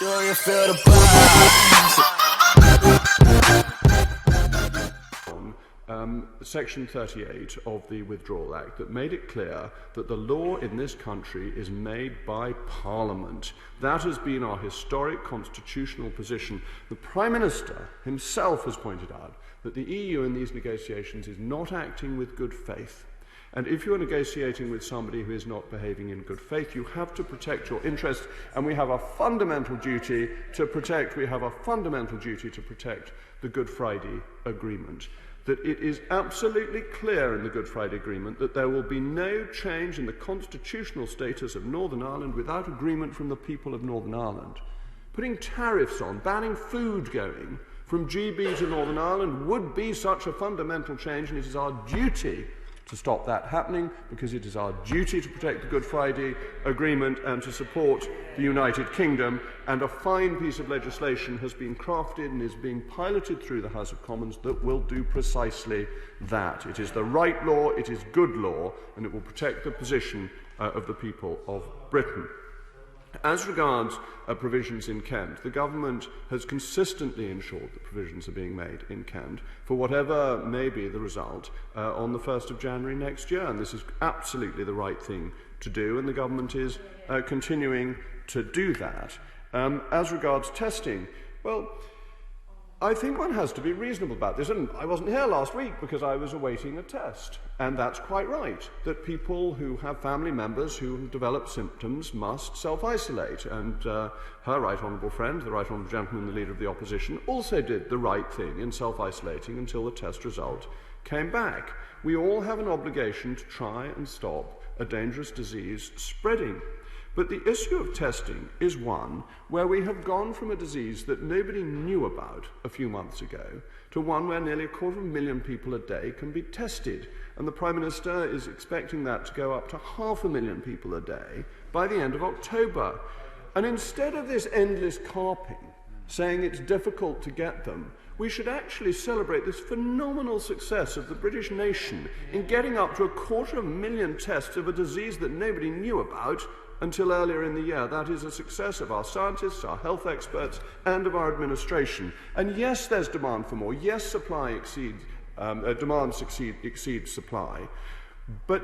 Do you feel the buzz? Section 38 of the Withdrawal Act that made it clear that the law in this country is made by Parliament. That has been our historic constitutional position. The Prime Minister himself has pointed out that the EU in these negotiations is not acting with good faith. And if you are negotiating with somebody who is not behaving in good faith, you have to protect your interests, and we have a fundamental duty to protect the Good Friday Agreement. That it is absolutely clear in the Good Friday Agreement that there will be no change in the constitutional status of Northern Ireland without agreement from the people of Northern Ireland. Putting tariffs on, banning food going from GB to Northern Ireland would be such a fundamental change, and it is our duty to stop that happening, because it is our duty to protect the Good Friday Agreement and to support the United Kingdom. And a fine piece of legislation has been crafted and is being piloted through the House of Commons that will do precisely that. It is the right law, it is good law, and it will protect the position of the people of Britain. As regards provisions in Kent, the government has consistently ensured that provisions are being made in Kent for whatever may be the result on the 1st of January next year. And this is absolutely the right thing to do, and the government is continuing to do that. As regards testing, well, I think one has to be reasonable about this. And I wasn't here last week because I was awaiting a test. And that's quite right, that people who have family members who have developed symptoms must self-isolate. And her right honourable friend, the right honourable gentleman, the Leader of the Opposition, also did the right thing in self-isolating until the test result came back. We all have an obligation to try and stop a dangerous disease spreading. But the issue of testing is one where we have gone from a disease that nobody knew about a few months ago to one where nearly 250,000 people a day can be tested. And the Prime Minister is expecting that to go up to 500,000 people a day by the end of October. And instead of this endless carping, saying it's difficult to get them, we should actually celebrate this phenomenal success of the British nation in getting up to 250,000 tests of a disease that nobody knew about until earlier in the year. That is a success of our scientists, our health experts, and of our administration. And yes, there's demand for more. Yes, demand exceeds supply. But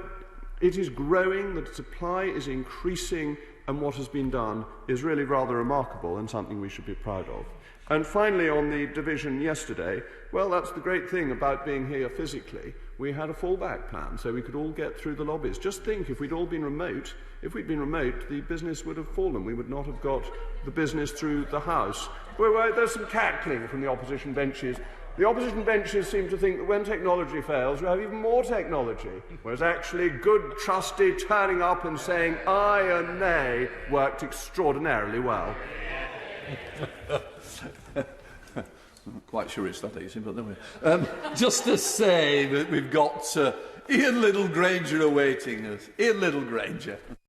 it is growing, the supply is increasing, and what has been done is really rather remarkable and something we should be proud of. And finally, on the division yesterday, well, that's the great thing about being here physically. We had a fallback plan so we could all get through the lobbies. Just think, if we'd all been remote, the business would have fallen. We would not have got the business through the House. Well, there's some cackling from the opposition benches. The opposition benches seem to think that when technology fails, we have even more technology, whereas actually good, trusty turning up and saying aye and nay worked extraordinarily well. I'm not quite sure it's that easy, but there we are. Just to say that we've got Ian Littlegranger awaiting us. Ian Littlegranger.